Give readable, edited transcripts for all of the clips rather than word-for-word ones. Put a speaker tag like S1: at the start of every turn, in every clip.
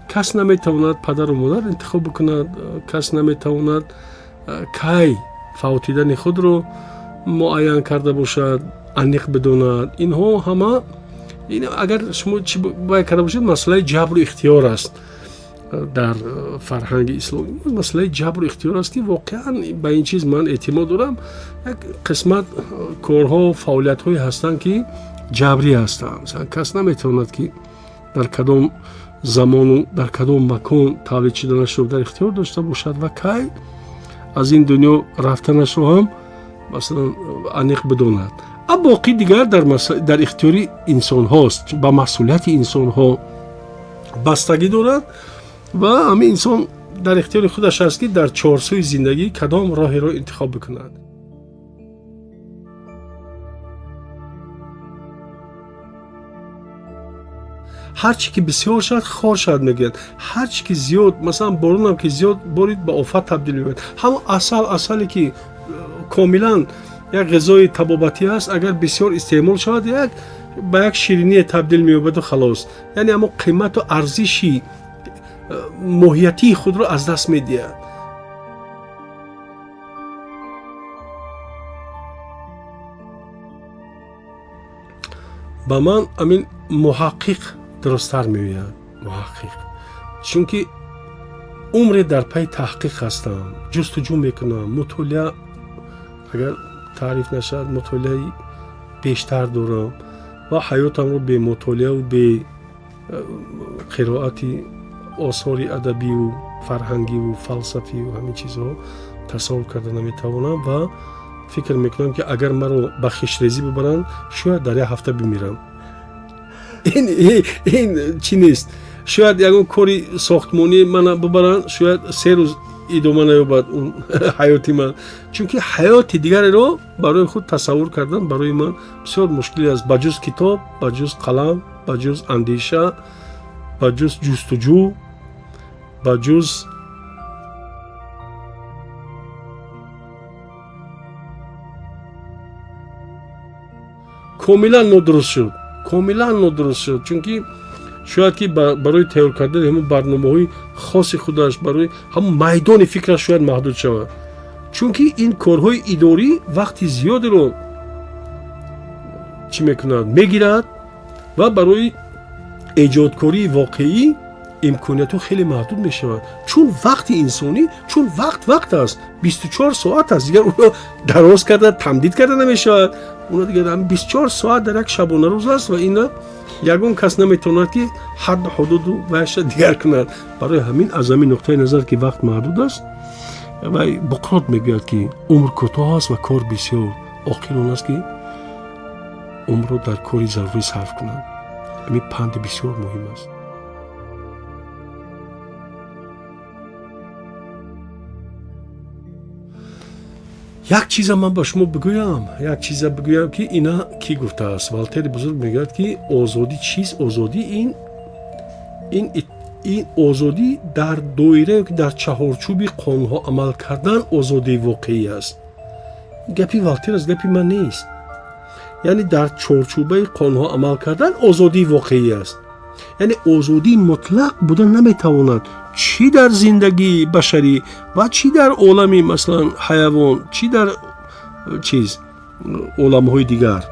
S1: کس نمیتواند پدر و مادر انتخاب بکند، کس نمیتواند کی فوتیدن خود رو معین کرده باشد، انیق بداند. اینها همه اگر شما چی باید کرده باشید، مسئله جبر و اختیار است. در فرهنگ اسلامی مسئله جبر و اختیار است که واقعا به این چیز من اعتماد دارم. یک قسمت کارها و فعالیت های هستند که جبری هستند. مثلا کس نمیتواند که در کدام زمان و در کدام مکان تولید شدنش رو در اختیار داشته باشد و کی از این دنیا رفتنش رو هم مثلا انیق بداند. اما باقی دیگر در اختیار انسان هاست، با مسئولیت انسان ها بستگی دارد و همین انسان در اختیار خودش است که در چارچوب زندگی کدام راهی را انتخاب بکند. هر چی که بسیار شد خار شد میگن، هر چی که زیاد مثلا بارون هم که زیاد بارید به آفت تبدیل میشه. همون اصلی که کاملا یک غذای طبابتی است، اگر بسیار استعمال شود به یک شیرینی تبدیل می‌یابد و خلاص. یعنی اما قیمت و ارزشی ماهیتی خود را از دست می‌دهد. با من همین محقق درست‌تر می‌آید. محقق، چون که عمر در پی تحقیق هستم، جستجو میکنم، مطالعه اگر تعریف نشد مطالعه بیشتر دارم و حیاتم رو به مطالعه و به قرائت آثار ادبی و فرهنگی و فلسفی و همین چیزها تصور کرده نمیتوانم و فکر میکنم که اگر مرا به خشریزی ببرند شاید در یک هفته بمیرم. این چی نیست. شاید یکون کاری ساختمانی من ببرند شاید 3 روز ادامه نیابد اون حیاتی من، چون که حیات دیگری رو برای خود تصور کردن برای من بسیار مشکلی است. بجز کتاب، بجز قلم، بجز اندیشه، بجز جستجو، بجز کاملا نادرست شد. چون که شاید که برای تیار کردن همون برنامه‌های خاص خودش برای همون میدان فکرش شاید محدود شود، چون که این کارهای اداری وقتی زیاد رو چی میکند میگیرد و برای ایجادکاری واقعی امکانیت خیلی محدود میشود. چون وقت انسانی، چون وقت است، 24 ساعت است، دیگر اون رو دراز کرده تمدید کرده نمیشود. اون دیگر 24 ساعت در یک شبانه روز است و اینا یگان کس نمیتواند که حد حدود و وحش دیگر کند. برای همین از همین نقطه نظر که وقت محدود است و بقراط میگوید که عمر کوتاه است و کار بسیار، عاقلانه است که عمر رو در کاری ضروری صرف کنند. همین پند بسیار مهم است. یک چیز من با شما بگویم، که اینا کی گفته است؟ والتر بزرگ میگوید که آزادی چیست؟ آزادی این آزادی در دایره در چهارچوب قانون‌ها عمل کردن آزادی واقعی است. گپی والتر است، گپی من نیست. یعنی در چهارچوبه قانون‌ها عمل کردن آزادی واقعی است. یعنی آزادی مطلق بودن نمیتواند، چی در زندگی بشری و چی در عالمی مثلا حیوان، چی در عالم‌های دیگر.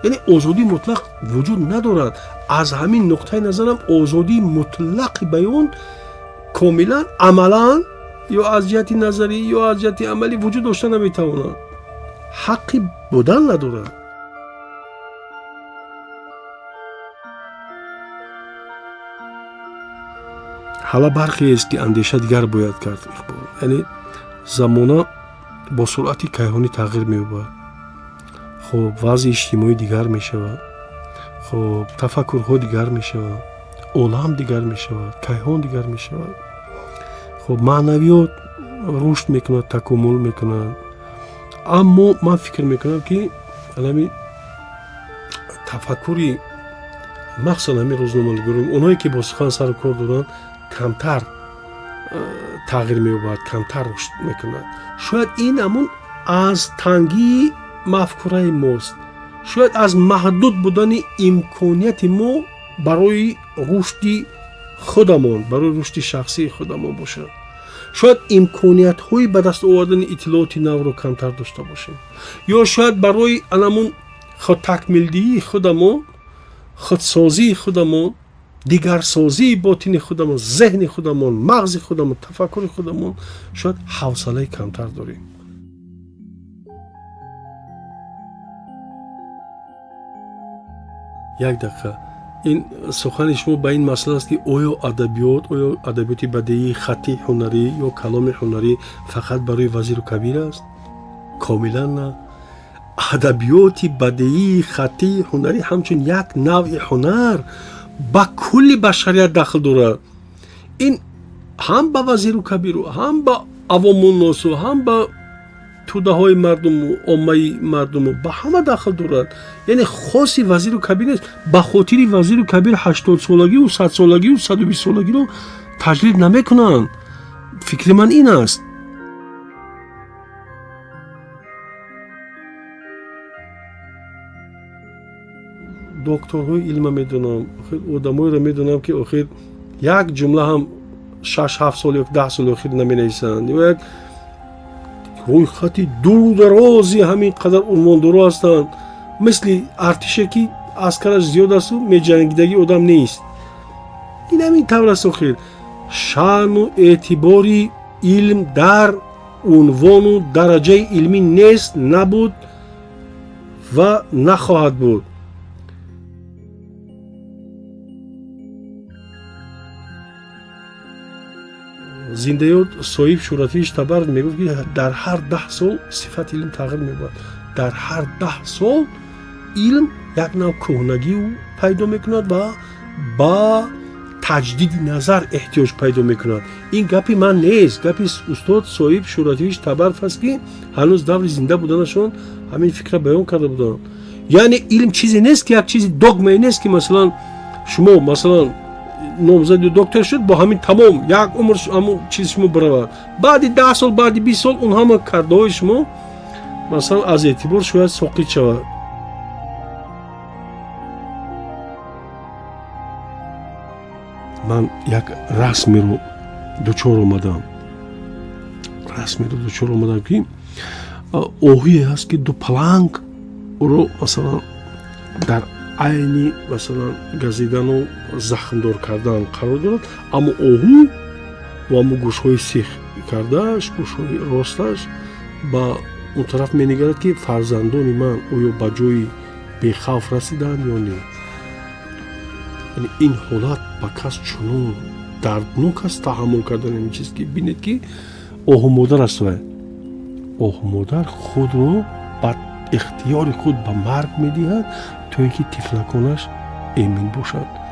S1: یعنی آزادی مطلق وجود ندارد. از همین نقطه نظرم آزادی مطلق بیان کاملا عملا یا از جهت نظری یا از جهت عملی وجود داشته نمیتواند، حقی بودن ندارد. حالا برخی است که اندیشه دیگر باید کرد. یعنی زمانه با سرعت کیهانی تغییر می‌یابد. خب وضع اجتماعی دیگر می‌شود. خب تفکرها دیگر می‌شود. عالم دیگر می‌شود. کیهان دیگر می‌شود. خب معنویات رشد می‌کند، تکامل می‌کند. اما من فکر می‌کنم که همین تفکری مخصوصا همین روزنامه‌نگاران، اونایی که با سخن سر و کار دارن کمتر تغییر می‌یابد، کمتر رشد می‌کند. شاید این همون از تنگی مفکوره ماست، شاید از محدود بودن امکانیت ما برای رشد خودمان، برای رشد شخصی خودمان باشد. شاید امکانیت های به دست آوردن اطلاعات نو رو کمتر داشته باشیم، یا شاید برای علمون خود تکمیلی خودمان، خودسازی خودمان، دیگرسازی باطن خودمان، ذهن خودمان، مغز خودمان، تفکر خودمان شاید حوصله کمتر داریم. یک دقیقه این سخن شما به این مسئله است که آیا ادبیات بدیعی، خطی، هنری یا کلام هنری فقط برای وزیر و کبیر است؟ کاملا نه. ادبیات بدیعی، خطی، هنری همچون یک نوع هنر با کل بشریت داخل دارد. این هم به وزیر و کبیر، هم به عوام الناس، هم به توده های مردم و عامه مردم به همه داخل دارد. یعنی خاصی وزیر و کبیر نیست. به خاطر وزیر و کبیر 80 سالگی و 100 سالگی و 120 سالگی رو تجلیل نمیکنن. فکر من این است. دکترهای علم میدونم، آدمایی رو میدونم که آخر یک جمله هم 6-7 سال یا 10 سال آخر نمینویسند، یا یک روی خطی دور درازی همین قدر عنواندارا هستند، مثل ارتشه که عسکرش زیاد است و میجنگیدگی آدم نیست. این همین طور است. آخر شأن و اعتباری علم در عنوان و درجه علمی نیست، نبود و نخواهد بود. زندیات صاحب شوراتیش تبر میگفت که در هر 10 سال صفت علم تغییر میبود. در هر 10 سال علم یک نوع کهنگی او پیدا میکند و با تجدید نظر احتیاج پیدا میکند. این گپی من نیست، گپی استاد صاحب شوراتیش تبر است که هنوز دور زنده بودنشون همین فکر بیان کرده بودن. یعنی علم چیزی نیست که یک چیزی دگمه نیست که مثلا شما مثلا نامزد دکتر شد با همین تمام یک عمر همون چیز شما برابر، بعد 10 سال بعد 20 سال اون همه کرده های شما مثلا از اعتبار شاید ساقط شود. من یک رسمی رو دوچار آمدم که آهویی هست که دو پلنگ رو مثلا در عینی مثلا گزیدن و زخمدار کردن قرار دارد، اما آهو و اما گوشهای سیخ کردهش، گوشهای راستش با اون طرف می نگرد که فرزندان من آیا به جای بیخوف رسیدن یا نه. یعنی این حالت با کس چنون دردناک است تحمل کردن این چیز که بینید که آهو مادر است. آهو مادر خود رو با اختیار خود به مرگ می دهد تا اینکه طفلکانش امین باشد.